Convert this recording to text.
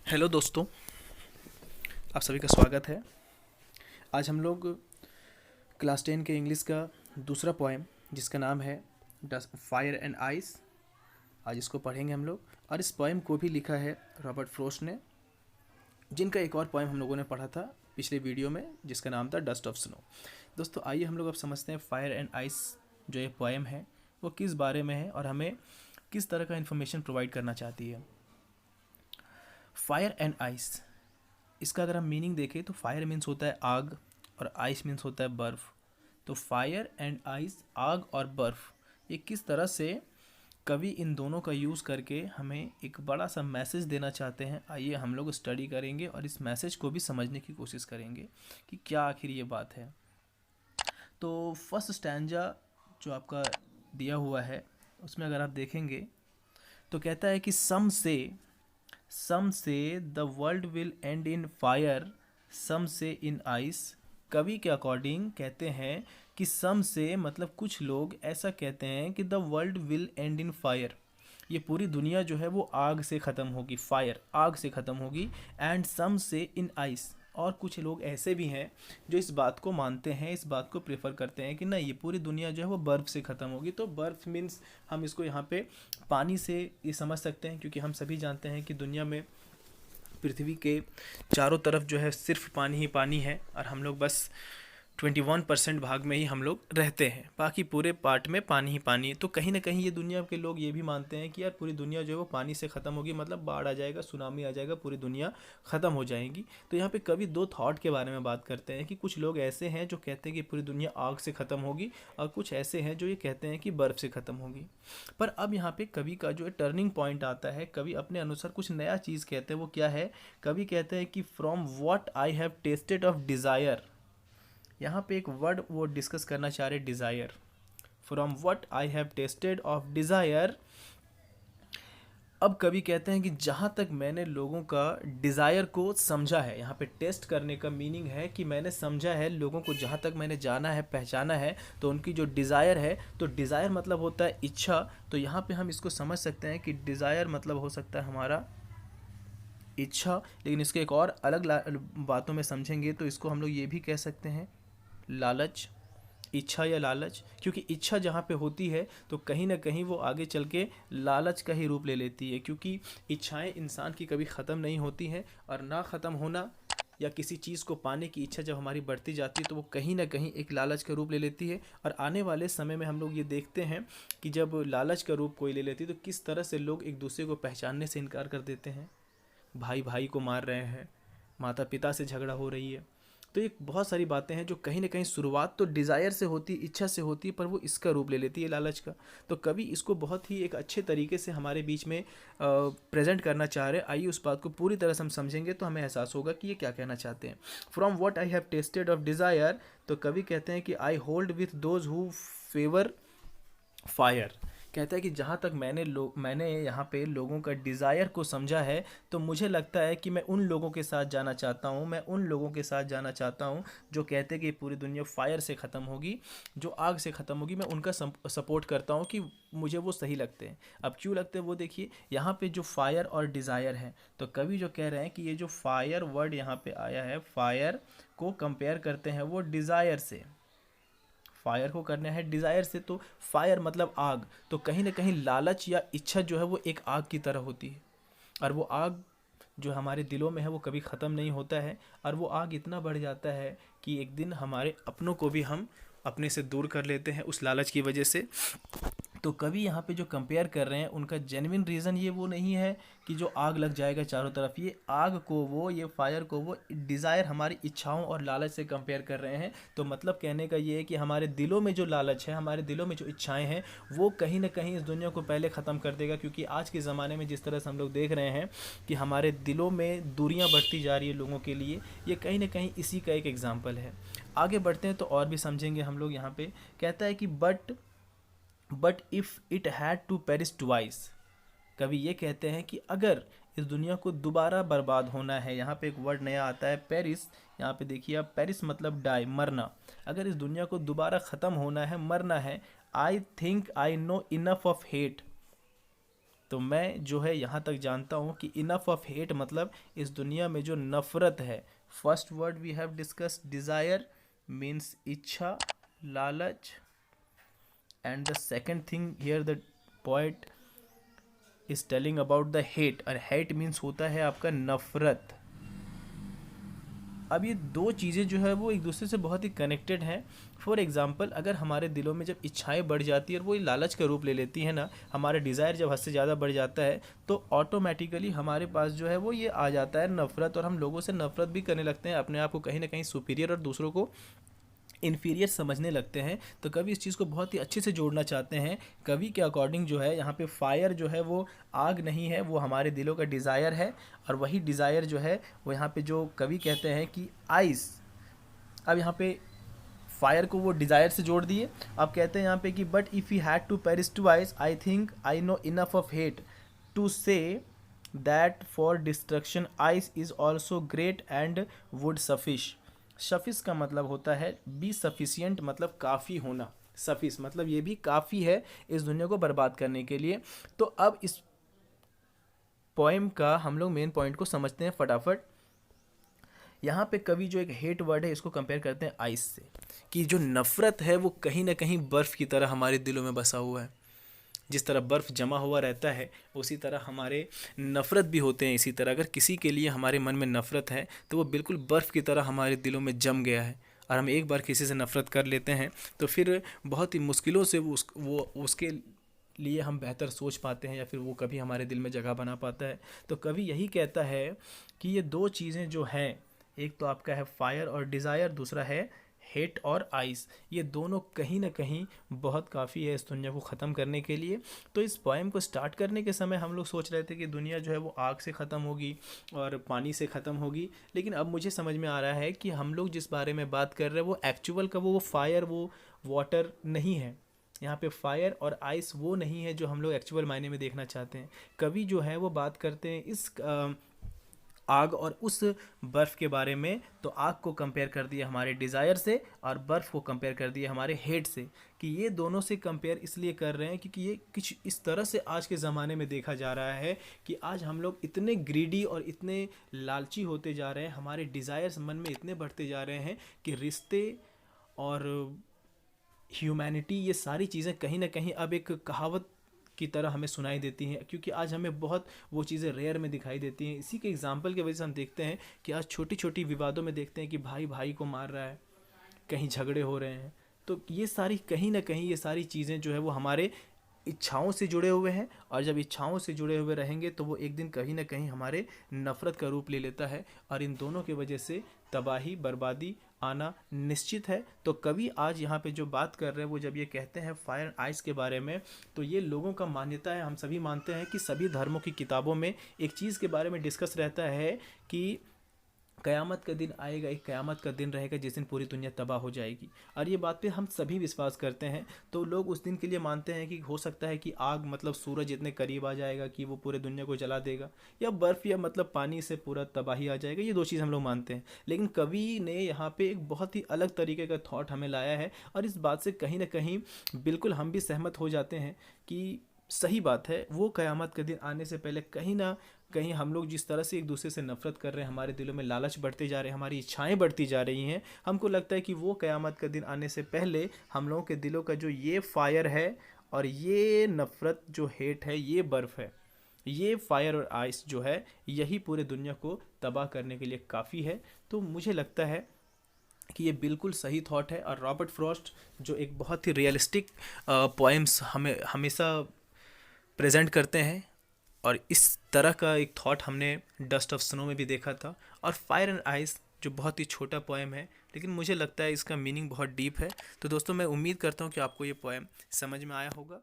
Hello दोस्तों, आप सभी का स्वागत है। आज हम लोग क्लास 10 के इंग्लिश का दूसरा पोएम जिसका नाम है द फायर एंड आइस, आज इसको पढ़ेंगे हम लोग। और इस पोएम को भी लिखा है रॉबर्ट फ्रॉस्ट ने, जिनका एक और पोएम हम लोगों ने पढ़ा था पिछले वीडियो में जिसका नाम था डस्ट ऑफ स्नो। दोस्तों आइए हम लोग अब समझते हैं फायर एंड आइस जो ये पोएम है वो किस बारे में है और हमें किस तरह का इन्फॉर्मेशन प्रोवाइड करना चाहती है। फायर एंड आइस, इसका अगर हम मीनिंग देखें तो फायर मीन्स होता है आग और आइस मीन्स होता है बर्फ़। तो फायर एंड आइस, आग और बर्फ़, ये किस तरह से कवि इन दोनों का यूज़ करके हमें एक बड़ा सा मैसेज देना चाहते हैं, आइए हम लोग स्टडी करेंगे और इस मैसेज को भी समझने की कोशिश करेंगे कि क्या आखिर ये बात है। तो फर्स्ट स्टैंजा जो आपका दिया हुआ है उसमें अगर आप देखेंगे तो कहता है कि some say the world will end in fire, some say in ice. कवि के अकॉर्डिंग कहते हैं कि सम से मतलब कुछ लोग ऐसा कहते हैं कि the world will end in fire, ये पूरी दुनिया जो है वो आग से ख़त्म होगी, फायर आग से ख़त्म होगी। And some say in ice, और कुछ लोग ऐसे भी हैं जो इस बात को मानते हैं, इस बात को प्रेफर करते हैं कि नहीं, ये पूरी दुनिया जो है वो बर्फ़ से ख़त्म होगी। तो बर्फ़ मीन्स हम इसको यहाँ पे पानी से ये समझ सकते हैं, क्योंकि हम सभी जानते हैं कि दुनिया में पृथ्वी के चारों तरफ जो है सिर्फ पानी ही पानी है और हम लोग बस 21% भाग में ही हम लोग रहते हैं, बाकी पूरे पार्ट में पानी ही पानी है। तो कहीं ना कहीं ये दुनिया के लोग ये भी मानते हैं कि यार पूरी दुनिया जो है वो पानी से ख़त्म होगी, मतलब बाढ़ आ जाएगा, सुनामी आ जाएगा, पूरी दुनिया ख़त्म हो जाएगी। तो यहाँ पे कवि दो थॉट के बारे में बात करते हैं कि कुछ लोग ऐसे हैं जो कहते हैं कि पूरी दुनिया आग से ख़त्म होगी और कुछ ऐसे हैं जो ये कहते हैं कि बर्फ़ से ख़त्म होगी। पर अब यहाँ पे कवि का जो है टर्निंग पॉइंट आता है, कवि अपने अनुसार कुछ नया चीज़ कहते हैं। वो क्या है? कवि कहते हैं कि from what I have tested of desire, यहाँ पे एक वर्ड वो डिस्कस करना चाह रहे, desire. From what I have tested of desire, अब कवि कहते हैं कि जहाँ तक मैंने लोगों का डिज़ायर को समझा है, यहाँ पे टेस्ट करने का मीनिंग है कि मैंने समझा है लोगों को, जहाँ तक मैंने जाना है, पहचाना है, तो उनकी जो डिज़ायर है, तो डिज़ायर मतलब होता है इच्छा। तो यहाँ पे हम इसको समझ सकते हैं कि डिज़ायर मतलब हो सकता है हमारा इच्छा, लेकिन इसके एक और अलग बातों में समझेंगे तो इसको हम लोग ये भी कह सकते हैं लालच, इच्छा या लालच। क्योंकि इच्छा जहाँ पे होती है तो कहीं ना कहीं वो आगे चल के लालच का ही रूप ले लेती है, क्योंकि इच्छाएं इंसान की कभी ख़त्म नहीं होती हैं और ना ख़त्म होना या किसी चीज़ को पाने की इच्छा जब हमारी बढ़ती जाती है तो वो कहीं ना कहीं एक लालच का रूप ले लेती है। और आने वाले समय में हम लोग ये देखते हैं कि जब लालच का रूप कोई ले लेती है तो किस तरह से लोग एक दूसरे को पहचानने से इनकार कर देते हैं, भाई भाई को मार रहे हैं, माता पिता से झगड़ा हो रही है। तो ये बहुत सारी बातें हैं जो कहीं ना कहीं शुरुआत तो डिज़ायर से होती है, इच्छा से होती है, पर वो इसका रूप ले लेती है, लालच का। तो कवि इसको बहुत ही एक अच्छे तरीके से हमारे बीच में प्रेजेंट करना चाह रहे हैं। आइए उस बात को पूरी तरह से हम समझेंगे तो हमें एहसास होगा कि ये क्या कहना चाहते हैं। From what I have tested of desire, तो कवि कहते हैं कि I hold with those who favour fire. कहता है कि जहाँ तक मैंने यहाँ पे लोगों का डिज़ायर को समझा है, तो मुझे लगता है कि मैं उन लोगों के साथ जाना चाहता हूँ, मैं उन लोगों के साथ जाना चाहता हूँ जो कहते हैं कि पूरी दुनिया फायर से ख़त्म होगी, जो आग से ख़त्म होगी। मैं उनका सपोर्ट करता हूँ कि मुझे वो सही लगते हैं। अब क्यों लगते हैं वो देखिए, यहाँ पे जो फायर और डिज़ायर है, तो कवि जो कह रहे हैं कि ये जो फायर वर्ड यहाँ पे आया है, फायर को कंपेयर करते हैं वो डिज़ायर से, फायर को करना है डिज़ायर से, तो फायर मतलब आग। तो कहीं ना कहीं लालच या इच्छा जो है वो एक आग की तरह होती है, और वो आग जो हमारे दिलों में है वो कभी ख़त्म नहीं होता है, और वो आग इतना बढ़ जाता है कि एक दिन हमारे अपनों को भी हम अपने से दूर कर लेते हैं उस लालच की वजह से। तो कवि यहाँ पे जो कंपेयर कर रहे हैं उनका जेन्युइन रीज़न ये वो नहीं है कि जो आग लग जाएगा चारों तरफ, ये आग को वो, ये फायर को वो डिज़ायर हमारी इच्छाओं और लालच से कंपेयर कर रहे हैं। तो मतलब कहने का ये है कि हमारे दिलों में जो लालच है, हमारे दिलों में जो इच्छाएं हैं, वो कहीं ना कहीं इस दुनिया को पहले ख़त्म कर देगा। क्योंकि आज के ज़माने में जिस तरह से हम लोग देख रहे हैं कि हमारे दिलों में दूरियाँ बढ़ती जा रही है लोगों के लिए, ये कहीं ना कहीं इसी का एक एग्जाम्पल है। आगे बढ़ते हैं तो और भी समझेंगे हम लोग। यहाँ पे कहता है कि but if it had to perish twice, कवि ये कहते हैं कि अगर इस दुनिया को दोबारा बर्बाद होना है, यहाँ पे एक वर्ड नया आता है पेरिस, यहाँ पे देखिए आप, पेरिस मतलब डाई, मरना। अगर इस दुनिया को दोबारा ख़त्म होना है, मरना है, आई think I know enough of hate, तो मैं जो है यहाँ तक जानता हूँ कि इनफ ऑफ हेट मतलब इस दुनिया में जो नफ़रत है। First word we have discuss desire means इच्छा, लालच, and the second thing here the point is telling about the hate, और हेट मीन्स होता है आपका नफ़रत। अब ये दो चीज़ें जो है वो एक दूसरे से बहुत ही कनेक्टेड हैं। फॉर एग्जांपल, अगर हमारे दिलों में जब इच्छाएं बढ़ जाती है और वो लालच का रूप ले लेती है ना, हमारा डिज़ायर जब हद से ज़्यादा बढ़ जाता है तो ऑटोमेटिकली हमारे पास जो है वो ये आ जाता है नफ़रत, और हम लोगों से नफ़रत भी करने लगते हैं, अपने आप को कहीं ना कहीं सुपीरियर और दूसरों को इन्फीरियर समझने लगते हैं। तो कवि इस चीज़ को बहुत ही अच्छे से जोड़ना चाहते हैं। कवि के अकॉर्डिंग जो है यहाँ पे फायर जो है वो आग नहीं है, वो हमारे दिलों का डिज़ायर है, और वही डिज़ायर जो है वो यहाँ पे जो कवि कहते हैं कि आइस। अब यहाँ पे फायर को वो डिज़ायर से जोड़ दिए। अब कहते हैं यहाँ पे कि but if you had to perish twice I think I know enough of hate to say that for destruction ice is also great and would suffice. Suffice का मतलब होता है बी सफिशियंट, मतलब काफ़ी होना। सफिश मतलब ये भी काफ़ी है इस दुनिया को बर्बाद करने के लिए। तो अब इस पोएम का हम लोग मेन पॉइंट को समझते हैं फटाफट। यहाँ पे कवि जो एक हेट वर्ड है इसको कंपेयर करते हैं आइस से, कि जो नफ़रत है वो कहीं ना कहीं बर्फ़ की तरह हमारे दिलों में बसा हुआ है। जिस तरह बर्फ़ जमा हुआ रहता है उसी तरह हमारे नफ़रत भी होते हैं। इसी तरह अगर किसी के लिए हमारे मन में नफ़रत है तो वो बिल्कुल बर्फ़ की तरह हमारे दिलों में जम गया है, और हम एक बार किसी से नफ़रत कर लेते हैं तो फिर बहुत ही मुश्किलों से वो उसके लिए हम बेहतर सोच पाते हैं, या फिर वो कभी हमारे दिल में जगह बना पाता है। तो कवि यही कहता है कि ये दो चीज़ें जो हैं, एक तो आपका है फायर और डिज़ायर, दूसरा है हेट और आइस, ये दोनों कहीं ना कहीं बहुत काफ़ी है इस दुनिया को ख़त्म करने के लिए। तो इस पोएम को स्टार्ट करने के समय हम लोग सोच रहे थे कि दुनिया जो है वो आग से ख़त्म होगी और पानी से ख़त्म होगी, लेकिन अब मुझे समझ में आ रहा है कि हम लोग जिस बारे में बात कर रहे हैं वो एक्चुअल का वो फायर, वो वाटर नहीं है। यहाँ पे फायर और आइस वो नहीं है जो हम लोग एक्चुअल मायने में देखना चाहते हैं। कवि जो है वो बात करते हैं इस आग और उस बर्फ़ के बारे में। तो आग को कंपेयर कर दिया हमारे डिज़ायर से, और बर्फ़ को कंपेयर कर दिया हमारे हेट से, कि ये दोनों से कंपेयर इसलिए कर रहे हैं क्योंकि ये कुछ इस तरह से आज के ज़माने में देखा जा रहा है कि आज हम लोग इतने ग्रीडी और इतने लालची होते जा रहे हैं, हमारे डिज़ायर्स मन में इतने बढ़ते जा रहे हैं कि रिश्ते और ह्यूमैनिटी, ये सारी चीज़ें कहीं ना कहीं अब एक कहावत की तरह हमें सुनाई देती हैं, क्योंकि आज हमें बहुत वो चीज़ें रेयर में दिखाई देती हैं। इसी के एग्जांपल की वजह से हम देखते हैं कि आज छोटी छोटी विवादों में देखते हैं कि भाई भाई को मार रहा है, कहीं झगड़े हो रहे हैं। तो ये सारी कहीं ना कहीं ये सारी चीज़ें जो है वो हमारे इच्छाओं से जुड़े हुए हैं, और जब इच्छाओं से जुड़े हुए रहेंगे तो वो एक दिन कहीं ना कहीं हमारे नफ़रत का रूप ले लेता है, और इन दोनों की वजह से तबाही बर्बादी आना निश्चित है। तो कवि आज यहाँ पे जो बात कर रहे हैं वो जब ये कहते हैं फायर एंड आइस के बारे में, तो ये लोगों का मान्यता है, हम सभी मानते हैं कि सभी धर्मों की किताबों में एक चीज़ के बारे में डिस्कस रहता है कि क़यामत का दिन आएगा, एक क़यामत का दिन रहेगा जिस दिन पूरी दुनिया तबाह हो जाएगी, और ये बात पे हम सभी विश्वास करते हैं। तो लोग उस दिन के लिए मानते हैं कि हो सकता है कि आग मतलब सूरज इतने करीब आ जाएगा कि वो पूरे दुनिया को जला देगा, या बर्फ़ या मतलब पानी से पूरा तबाही आ जाएगा। ये दो चीज़ हम लोग मानते हैं, लेकिन कवि ने यहाँ पे एक बहुत ही अलग तरीके का थॉट हमें लाया है, और इस बात से कहीं ना कहीं बिल्कुल हम भी सहमत हो जाते हैं कि सही बात है। वो क़यामत का दिन आने से पहले कहीं ना कहीं हम लोग जिस तरह से एक दूसरे से नफ़रत कर रहे हैं, हमारे दिलों में लालच बढ़ते जा रहे हैं, हमारी इच्छाएं बढ़ती जा रही हैं, हमको लगता है कि वो क़यामत का दिन आने से पहले हम लोगों के दिलों का जो ये फायर है और ये नफ़रत जो हेट है, ये बर्फ़ है, ये फायर और आइस जो है, यही पूरे दुनिया को तबाह करने के लिए काफ़ी है। तो मुझे लगता है कि ये बिल्कुल सही थॉट है। और रॉबर्ट फ्रॉस्ट जो एक बहुत ही रियलिस्टिक पोएम्स हमें हमेशा प्रेजेंट करते हैं, और इस तरह का एक थॉट हमने डस्ट ऑफ स्नो में भी देखा था। और फायर एंड आइस जो बहुत ही छोटा पोएम है, लेकिन मुझे लगता है इसका मीनिंग बहुत डीप है। तो दोस्तों मैं उम्मीद करता हूँ कि आपको ये पोएम समझ में आया होगा।